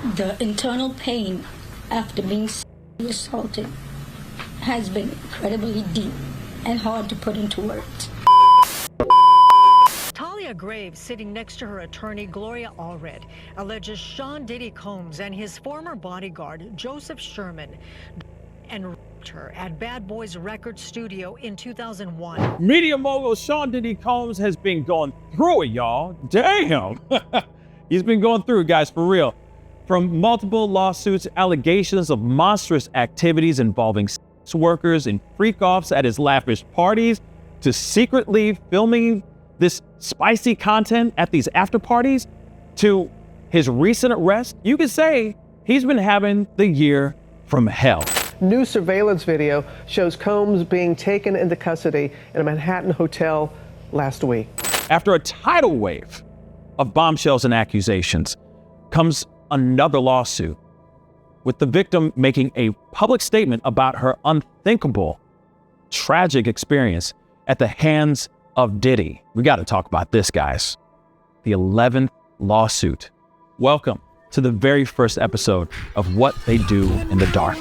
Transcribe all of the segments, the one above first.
The internal pain after being sexually assaulted has been incredibly deep and hard to put into words. Talia Graves, sitting next to her attorney, Gloria Allred, alleges Sean Diddy Combs and his former bodyguard, Joseph Sherman, and raped her at Bad Boys Record Studio in 2001. Media mogul Sean Diddy Combs has been going through it, y'all. Damn. He's been going through it, guys, for real. From multiple lawsuits, allegations of monstrous activities involving sex workers and freak-offs at his lavish parties, to secretly filming this spicy content at these after parties, to his recent arrest, you could say he's been having the year from hell. New surveillance video shows Combs being taken into custody in a Manhattan hotel last week. After a tidal wave of bombshells and accusations comes another lawsuit, with the victim making a public statement about her unthinkable, tragic experience at the hands of Diddy. We got to talk about this, guys. The 11th lawsuit. Welcome to the very first episode of What They Do in the Dark.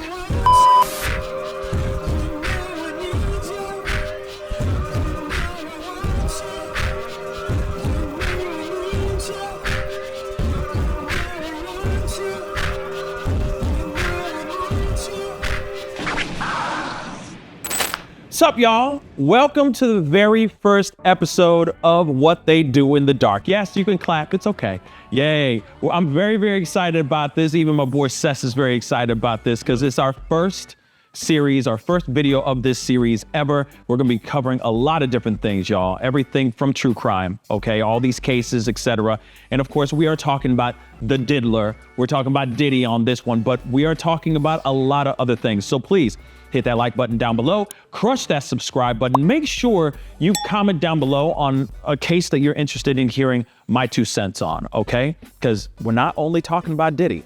What's up, y'all? Welcome to the very first episode of What They Do in the Dark. Yes, you can clap. It's okay. Yay. Well, I'm very, very excited about this. Even my boy Sess is very excited about this because it's our first series, our first video of this series ever. We're going to be covering a lot of different things, y'all. Everything from true crime, okay? All these cases, etc. And of course, we are talking about the diddler. We're talking about Diddy on this one, but we are talking about a lot of other things. So please, hit that like button down below, crush that subscribe button. Make sure you comment down below on a case that you're interested in hearing my 2 cents on, okay? Because we're not only talking about Diddy.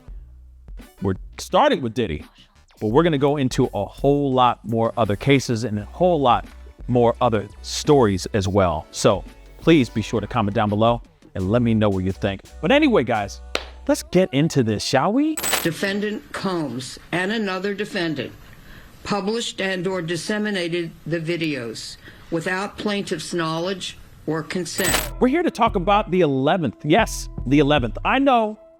We're starting with Diddy, but we're gonna go into a whole lot more other cases and a whole lot more other stories as well. So please be sure to comment down below and let me know what you think. But anyway, guys, let's get into this, shall we? Defendant Combs and another defendant published and or disseminated the videos without plaintiff's knowledge or consent. We're here to talk about the 11th. Yes, the 11th. I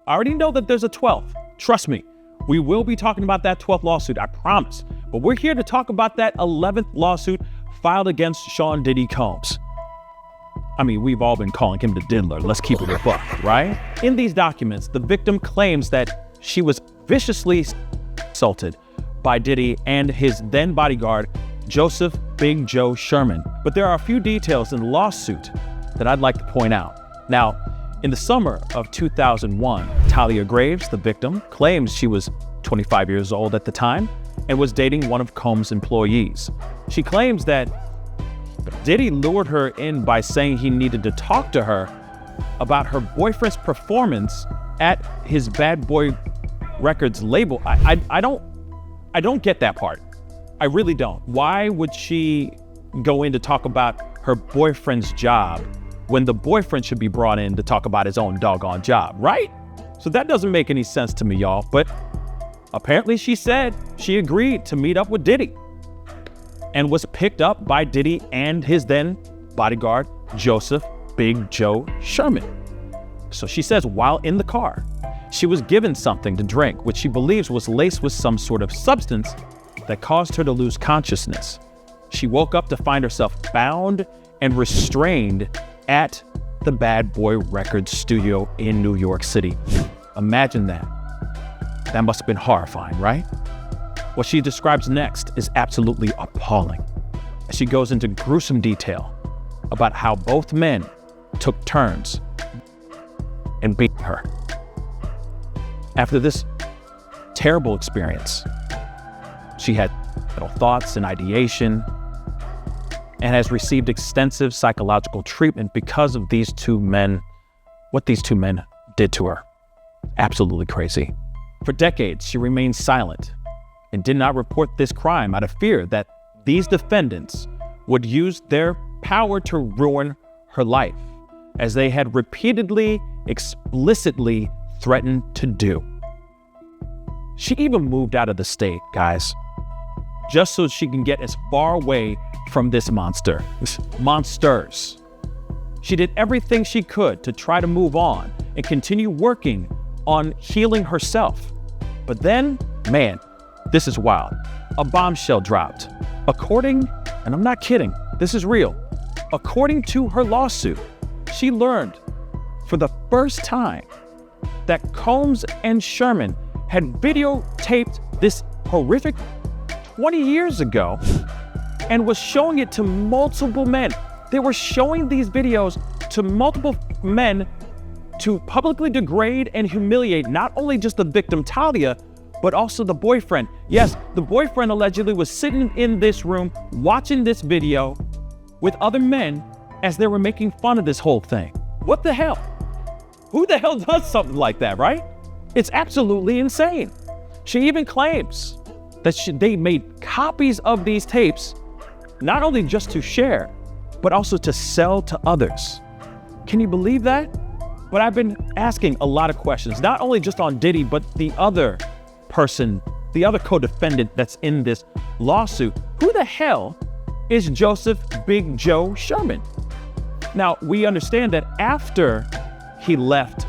already know that there's a 12th. Trust me, we will be talking about that 12th lawsuit, I promise. But we're here to talk about that 11th lawsuit filed against Sean Diddy Combs. I mean, we've all been calling him the diddler. Let's keep it a buck, right? In these documents, the victim claims that she was viciously assaulted by Diddy and his then bodyguard, Joseph Big Joe Sherman. But there are a few details in the lawsuit that I'd like to point out. Now, in the summer of 2001, Talia Graves, the victim, claims she was 25 years old at the time and was dating one of Combs' employees. She claims that Diddy lured her in by saying he needed to talk to her about her boyfriend's performance at his Bad Boy Records label. I don't get that part. I really don't. Why would she go in to talk about her boyfriend's job when the boyfriend should be brought in to talk about his own doggone job, right? So that doesn't make any sense to me, y'all. But apparently she said she agreed to meet up with Diddy and was picked up by Diddy and his then bodyguard, Joseph Big Joe Sherman. So she says while in the car, she was given something to drink, which she believes was laced with some sort of substance that caused her to lose consciousness. She woke up to find herself bound and restrained at the Bad Boy Records studio in New York City. Imagine that. That must have been horrifying, right? What she describes next is absolutely appalling. She goes into gruesome detail about how both men took turns in beating her. After this terrible experience, she had thoughts and ideation and has received extensive psychological treatment because of these two men, what these two men did to her. Absolutely crazy. For decades, she remained silent and did not report this crime out of fear that these defendants would use their power to ruin her life, as they had repeatedly, explicitly threatened to do. She even moved out of the state, guys, just so she can get as far away from this monster. Monsters. She did everything she could to try to move on and continue working on healing herself. But then, man, this is wild. A bombshell dropped. According, and I'm not kidding, this is real. According to her lawsuit, she learned for the first time that Combs and Sherman had videotaped this horrific 20 years ago and was showing it to multiple men. They were showing these videos to multiple men to publicly degrade and humiliate not only just the victim, Talia, but also the boyfriend. Yes, the boyfriend allegedly was sitting in this room watching this video with other men as they were making fun of this whole thing. What the hell? Who the hell does something like that, right? It's absolutely insane. She even claims that they made copies of these tapes, not only just to share, but also to sell to others. Can you believe that? But I've been asking a lot of questions, not only just on Diddy, but the other person, the other co-defendant that's in this lawsuit. Who the hell is Joseph Big Joe Sherman? Now, we understand that after he left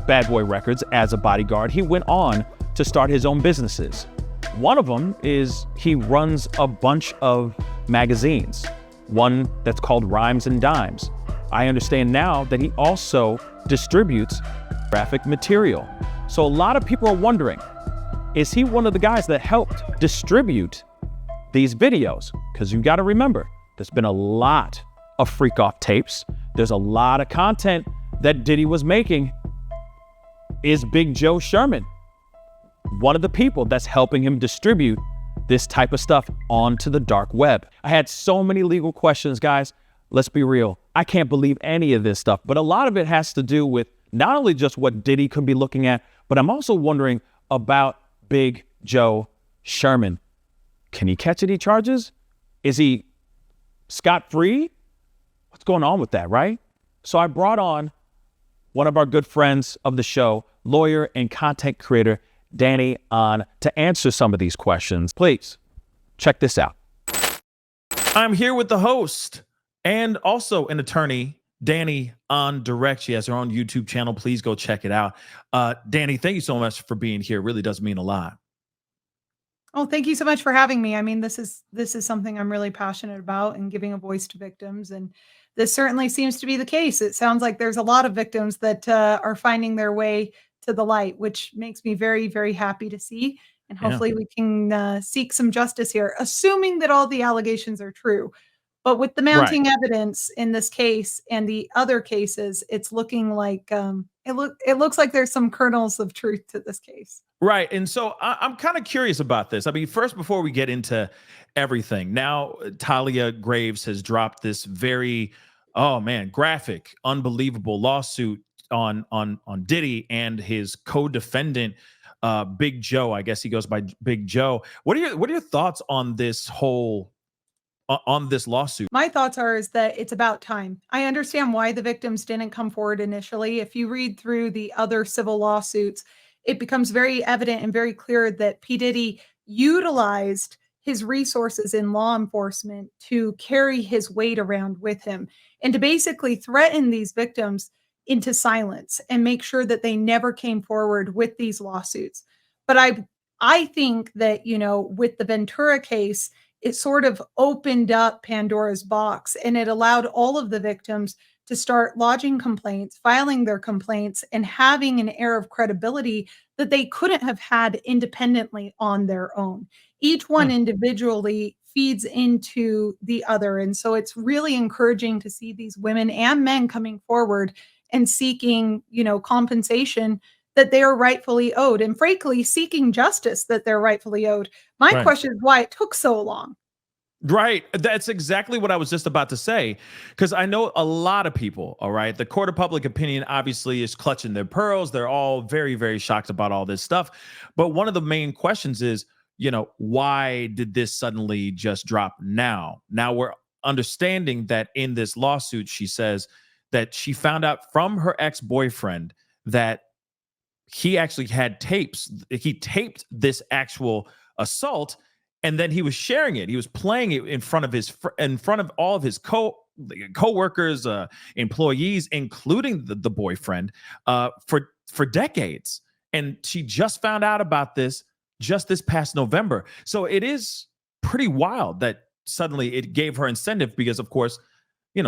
Bad Boy Records as a bodyguard, he went on to start his own businesses. One of them is he runs a bunch of magazines, one that's called Rhymes and Dimes. I understand now that he also distributes graphic material. So a lot of people are wondering, is he one of the guys that helped distribute these videos? Because you got to remember, there's been a lot of freak off tapes. There's a lot of content that Diddy was making. Is Big Joe Sherman one of the people that's helping him distribute this type of stuff onto the dark web? I had so many legal questions, guys. Let's be real. I can't believe any of this stuff, but a lot of it has to do with not only just what Diddy could be looking at, but I'm also wondering about Big Joe Sherman. Can he catch any charges? Is he scot-free? What's going on with that, right? So I brought on one of our good friends of the show, lawyer and content creator, Dani Ahn, to answer some of these questions. Please, check this out. I'm here with the host and also an attorney, Dani Ahn Direct. She has her own YouTube channel. Please go check it out. Dani, thank you so much for being here. It really does mean a lot. Oh, thank you so much for having me. I mean, this is something I'm really passionate about, and giving a voice to victims. And this certainly seems to be the case. It sounds like there's a lot of victims that are finding their way to the light, which makes me very, very happy to see. And hopefully we can seek some justice here, assuming that all the allegations are true. But with the mounting evidence in this case and the other cases, it's looking like it looks like there's some kernels of truth to this case. Right. And so I'm kind of curious about this. I mean, first, before we get into everything, now Talia Graves has dropped this very, graphic, unbelievable lawsuit on Diddy and his co-defendant, Big Joe. I guess he goes by Big Joe. What are your thoughts on this whole on this lawsuit? My thoughts is that it's about time. I understand why the victims didn't come forward initially. If you read through the other civil lawsuits, it becomes very evident and very clear that P. Diddy utilized his resources in law enforcement to carry his weight around with him and to basically threaten these victims into silence and make sure that they never came forward with these lawsuits. But I think that, with the Ventura case, it sort of opened up Pandora's box, and it allowed all of the victims to start lodging complaints, filing their complaints, and having an air of credibility that they couldn't have had independently on their own. Each one individually feeds into the other. And so it's really encouraging to see these women and men coming forward and seeking, compensation that they are rightfully owed, and frankly, seeking justice that they're rightfully owed. My question is why it took so long. Right. That's exactly what I was just about to say, because I know a lot of people, all right, the court of public opinion obviously is clutching their pearls. They're all very, very shocked about all this stuff. But one of the main questions is, why did this suddenly just drop now? Now we're understanding that in this lawsuit, she says that she found out from her ex-boyfriend that he actually had tapes. He taped this actual assault, and then he was sharing it. He was playing it in front of all of his co-workers, employees, including the boyfriend, for decades. And she just found out about this just this past November. So it is pretty wild that suddenly it gave her incentive because, of course,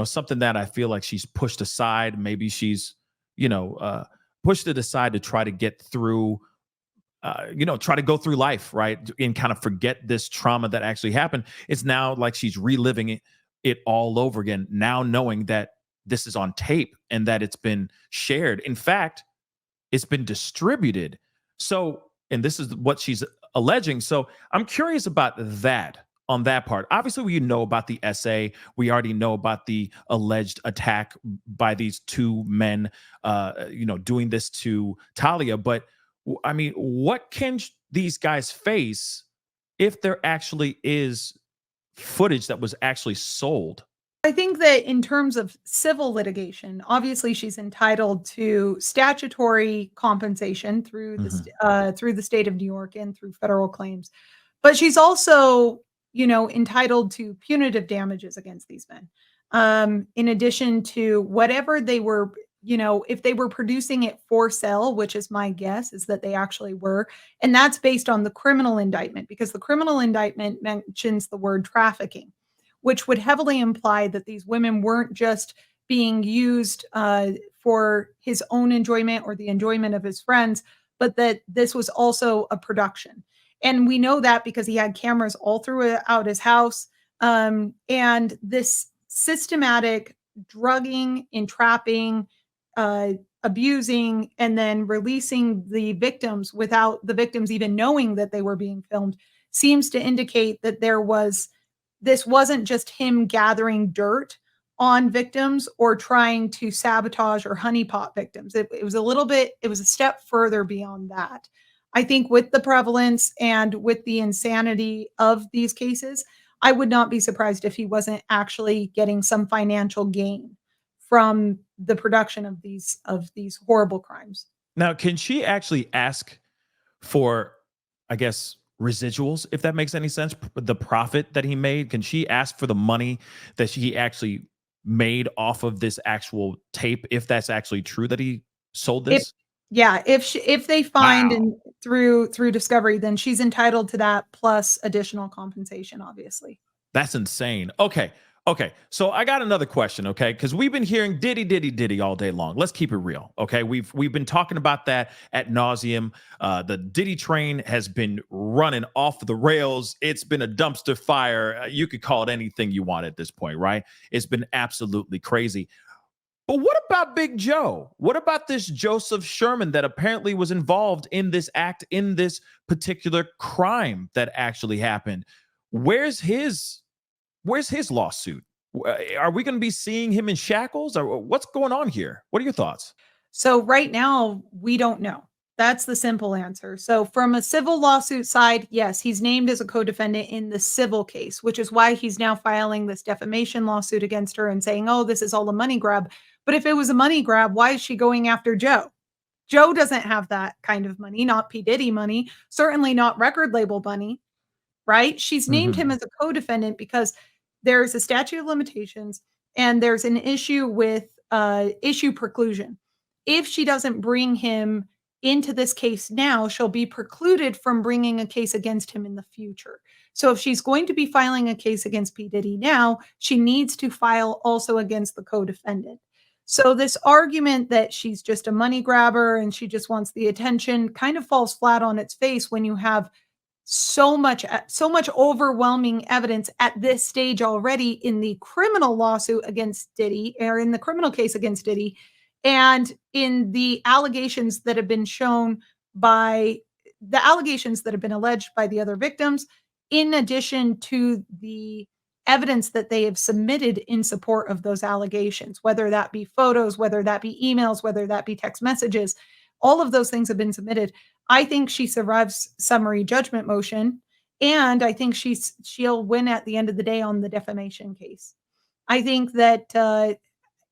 something that I feel like she's pushed aside. Maybe she's, pushed it aside to try to get through, try to go through life, right? And kind of forget this trauma that actually happened. It's now like she's reliving it all over again, now knowing that this is on tape and that it's been shared. In fact, it's been distributed. So, and this is what she's alleging. So I'm curious about that on that part. Obviously, we know about the essay. We already know about the alleged attack by these two men, doing this to Talia. But I mean, what can these guys face if there actually is footage that was actually sold? I think that in terms of civil litigation, obviously she's entitled to statutory compensation through the state of New York and through federal claims, but she's also, entitled to punitive damages against these men. In addition to whatever they were, if they were producing it for sale, which is my guess is that they actually were, and that's based on the criminal indictment because the criminal indictment mentions the word trafficking, which would heavily imply that these women weren't just being used for his own enjoyment or the enjoyment of his friends, but that this was also a production. And we know that because he had cameras all throughout his house. And this systematic drugging, entrapping, abusing, and then releasing the victims without the victims even knowing that they were being filmed seems to indicate that this wasn't just him gathering dirt on victims or trying to sabotage or honeypot victims. It was a step further beyond that. I think with the prevalence and with the insanity of these cases, I would not be surprised if he wasn't actually getting some financial gain from the production of these horrible crimes. Now, can she actually ask for, I guess, residuals, if that makes any sense? The profit that he made, can she ask for the money that he actually made off of this actual tape, if that's actually true that he sold this? If they find Wow. and through discovery, then she's entitled to that plus additional compensation, obviously. That's insane. Okay. So I got another question, okay? Because we've been hearing Diddy all day long. Let's keep it real, okay? We've been talking about that ad nauseum. The Diddy train has been running off the rails. It's been a dumpster fire. You could call it anything you want at this point, right? It's been absolutely crazy. But what about Big Joe? What about this Joseph Sherman that apparently was involved in this act, in this particular crime that actually happened? Where's his lawsuit? Are we going to be seeing him in shackles, or what's going on here? What are your thoughts? So right now, we don't know. That's the simple answer. So from a civil lawsuit side, yes, he's named as a co-defendant in the civil case, which is why he's now filing this defamation lawsuit against her and saying, oh, this is all a money grab. But if it was a money grab, why is she going after Joe? Joe doesn't have that kind of money, not P. Diddy money, certainly not record label money, right? She's named him as a co-defendant because there's a statute of limitations and there's an issue with issue preclusion. If she doesn't bring him into this case now, she'll be precluded from bringing a case against him in the future. So if she's going to be filing a case against P. Diddy now, she needs to file also against the co-defendant. So this argument that she's just a money grabber and she just wants the attention kind of falls flat on its face when you have so much overwhelming evidence at this stage already in the criminal lawsuit against Diddy, or in the criminal case against Diddy, and in the allegations that have been alleged by the other victims, in addition to the evidence that they have submitted in support of those allegations, whether that be photos, whether that be emails, whether that be text messages, all of those things have been submitted. I think she survives summary judgment motion, and I think she'll win at the end of the day on the defamation case. I think that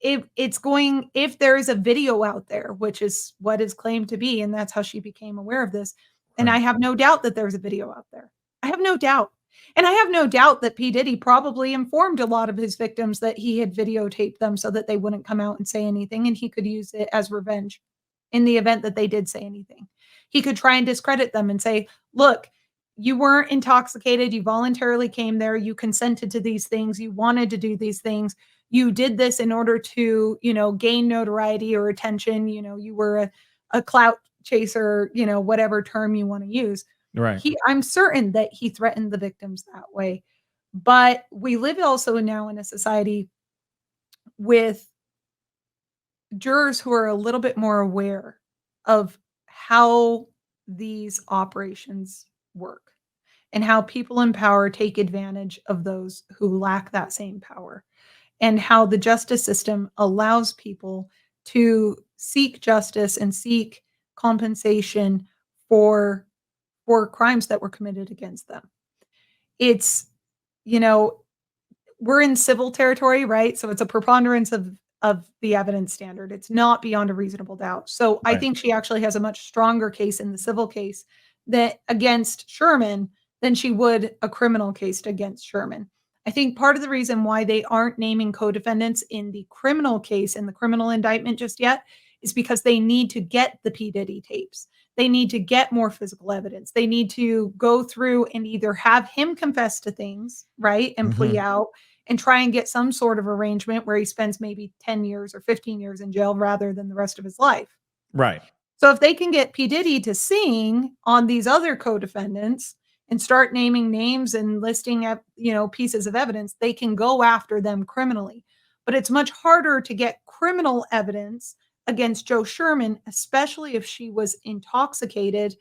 if there is a video out there, which is what is claimed to be, and that's how she became aware of this. And I Right. have no doubt that there's a video out there. I have no doubt. And I have no doubt that P. Diddy probably informed a lot of his victims that he had videotaped them so that they wouldn't come out and say anything, and he could use it as revenge in the event that they did say anything. He could try and discredit them and say, "Look, you weren't intoxicated. You voluntarily came there. You consented to these things. You wanted to do these things. You did this in order to, gain notoriety or attention. You were a clout chaser, whatever term you want to use." Right. I'm certain that he threatened the victims that way. But we live also now in a society with jurors who are a little bit more aware of how these operations work and how people in power take advantage of those who lack that same power, and how the justice system allows people to seek justice and seek compensation for crimes that were committed against them. It's, you know, we're in civil territory, right? So it's a preponderance of the evidence standard. It's not beyond a reasonable doubt. So I Right. think she actually has a much stronger case in the civil case that against Sherman than she would a criminal case against Sherman. I think part of the reason why they aren't naming co-defendants in the criminal case in the criminal indictment just yet is because they need to get the P. Diddy tapes. They need to get more physical evidence. They need to go through and either have him confess to things, right, and plea Mhm. out and try and get some sort of arrangement where he spends maybe 10 years or 15 years in jail rather than the rest of his life. Right. So if they can get P. Diddy to sing on these other co-defendants and start naming names and listing up, pieces of evidence, they can go after them criminally. But it's much harder to get criminal evidence against Joe Sherman, especially if she was intoxicated,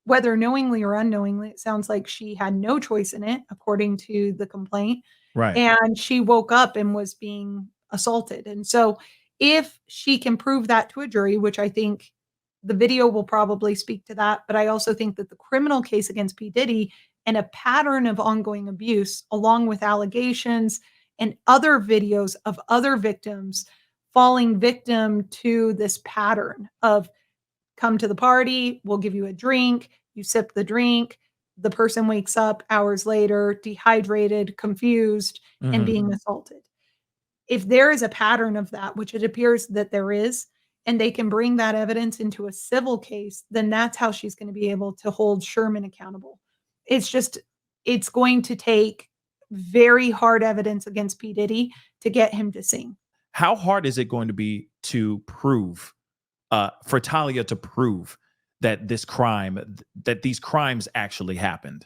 whether knowingly or unknowingly. It sounds like she had no choice in it, according to the complaint, Right. and she woke up and was being assaulted. And so if she can prove that to a jury, which I think the video will probably speak to that, but I also think that the criminal case against P. Diddy and a pattern of ongoing abuse, along with allegations and other videos of other victims falling victim to this pattern of come to the party, we'll give you a drink, you sip the drink, the person wakes up hours later, dehydrated, confused, and Mhm. being assaulted. If there is a pattern of that, which it appears that there is, and they can bring that evidence into a civil case, then that's how she's going to be able to hold Sherman accountable. It's just, it's going to take very hard evidence against P. Diddy to get him to sing. How hard is it going to be to prove, for Talia to prove that that these crimes actually happened?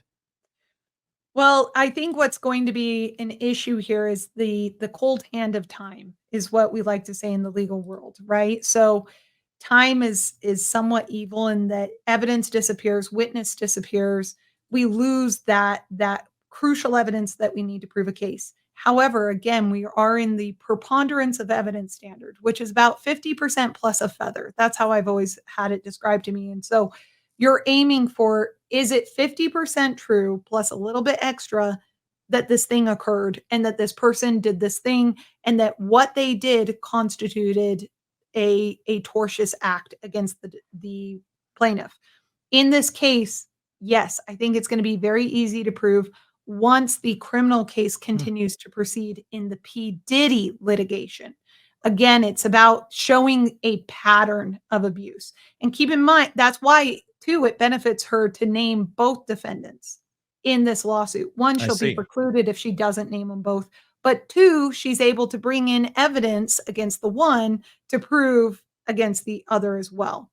Well, I think what's going to be an issue here is the cold hand of time is what we like to say in the legal world, right? So time is somewhat evil in that evidence disappears, witness disappears. We lose that crucial evidence that we need to prove a case. However, again, we are in the preponderance of evidence standard, which is about 50% plus a feather. That's how I've always had it described to me. And so you're aiming for, is it 50% true plus a little bit extra that this thing occurred and that this person did this thing and that what they did constituted a tortious act against the plaintiff. In this case, yes, I think it's going to be very easy to prove once the criminal case Hmm. continues to proceed in the P. Diddy litigation. Again, it's about showing a pattern of abuse. And keep in mind, that's why, too, it benefits her to name both defendants in this lawsuit. One, I she'll be see. precluded if she doesn't name them both. But two, she's able to bring in evidence against the one to prove against the other as well.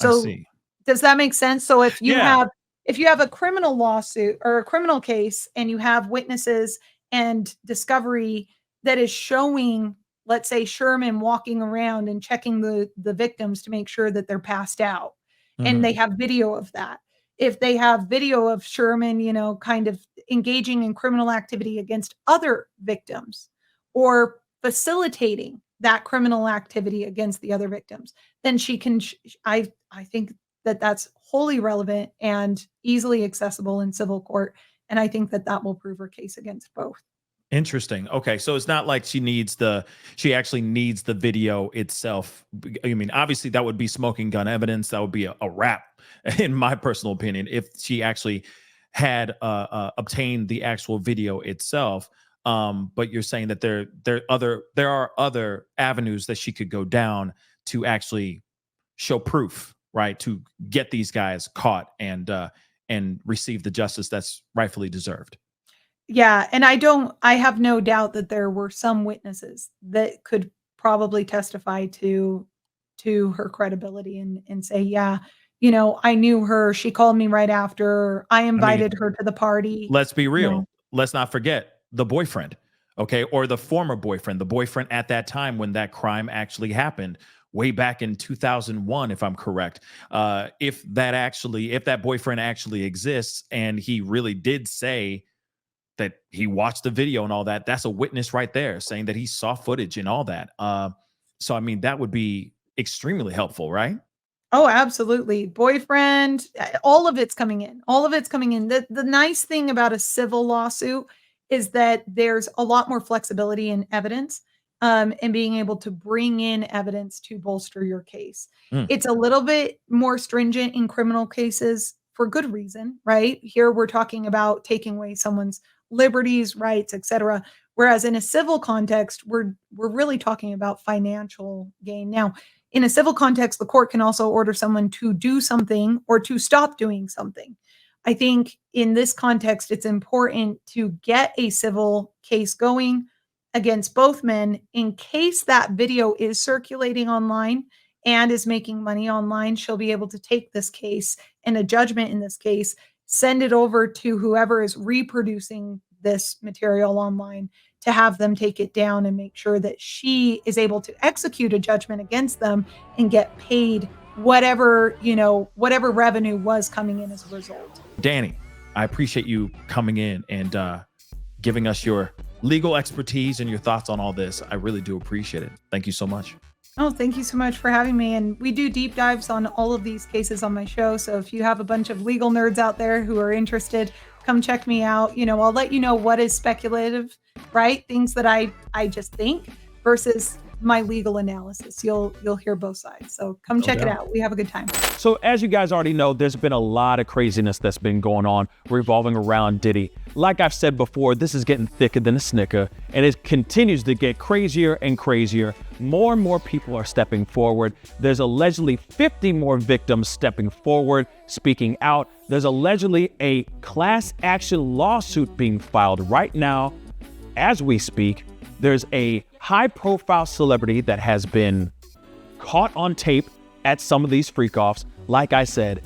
I So see. does that make sense? So Yeah. if you have a criminal lawsuit or a criminal case and you have witnesses and discovery that is showing, let's say, Sherman walking around and checking the victims to make sure that they're passed out, and they Mhm. have video of that. If they have video of Sherman, kind of engaging in criminal activity against other victims or facilitating that criminal activity against the other victims, then she can I think that that's wholly relevant and easily accessible in civil court, and I think that that will prove her case against both. Interesting. Okay, so it's not like she actually needs the video itself. I mean, obviously that would be smoking gun evidence. That would be a wrap, in my personal opinion, if she actually had obtained the actual video itself. But you're saying that there are other avenues that she could go down to actually show proof, right? To get these guys caught and receive the justice that's rightfully deserved. Yeah, and I have no doubt that there were some witnesses that could probably testify to her credibility and say, "Yeah, I knew her. She called me right after. I I mean, invited her to the party." let's be You know? real. Let's not forget the boyfriend, okay, or the former boyfriend, the boyfriend at that time when that crime actually happened, way back in 2001, if I'm correct. If that boyfriend actually exists, and he really did say that he watched the video and all that, that's a witness right there saying that he saw footage and all that. So I mean, that would be extremely helpful, right? Oh, absolutely. Boyfriend, all of it's coming in. All of it's coming in. The nice thing about a civil lawsuit is that there's a lot more flexibility in evidence, and being able to bring in evidence to bolster your case. Mm. It's a little bit more stringent in criminal cases for good reason, right? Here we're talking about taking away someone's liberties, rights, etc. Whereas in a civil context, we're really talking about financial gain. Now, in a civil context, the court can also order someone to do something or to stop doing something. I think in this context, it's important to get a civil case going against both men in case that video is circulating online and is making money online. She'll be able to take this case and a judgment in this case, send it over to whoever is reproducing this material online to have them take it down and make sure that she is able to execute a judgment against them and get paid whatever revenue was coming in as a result. Dani, I appreciate you coming in and giving us your legal expertise and your thoughts on all this. I really do appreciate it. Thank you so much. Oh, thank you so much for having me. And we do deep dives on all of these cases on my show. So if you have a bunch of legal nerds out there who are interested, come check me out. I'll let you know what is speculative, right? Things that I just think versus my legal analysis. You'll hear both sides. So come check it out. We have a good time. So as you guys already know, there's been a lot of craziness that's been going on revolving around Diddy. Like I've said before, this is getting thicker than a Snicker, and it continues to get crazier and crazier. More and more people are stepping forward. There's allegedly 50 more victims stepping forward, speaking out. There's allegedly a class action lawsuit being filed right now as we speak. There's a high-profile celebrity that has been caught on tape at some of these freak-offs. Like I said,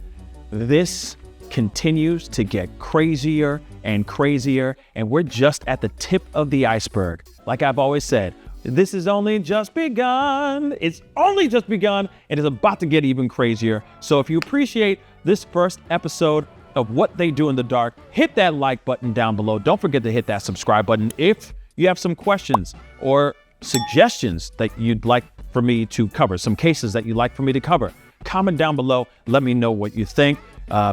this continues to get crazier and crazier, and we're just at the tip of the iceberg. Like I've always said, this is only just begun. It's only just begun, and it's about to get even crazier. So if you appreciate this first episode of What They Do in the Dark, hit that like button down below. Don't forget to hit that subscribe button. If you have some questions or suggestions that you'd like for me to cover, some cases that you'd like for me to cover, comment down below. Let me know what you think,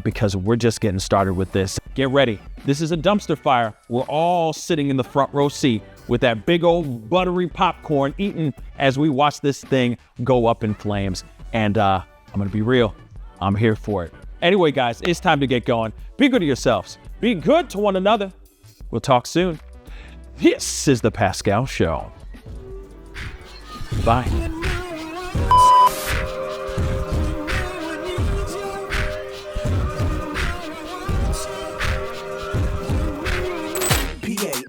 because we're just getting started with this. Get ready. This is a dumpster fire. We're all sitting in the front row seat with that big old buttery popcorn eating as we watch this thing go up in flames. And I'm going to be real. I'm here for it. Anyway, guys, it's time to get going. Be good to yourselves. Be good to one another. We'll talk soon. This is The Pascal Show. Bye.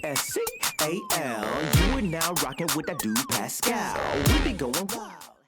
Pascal. You are now rocking with that dude Pascal. We be going wild.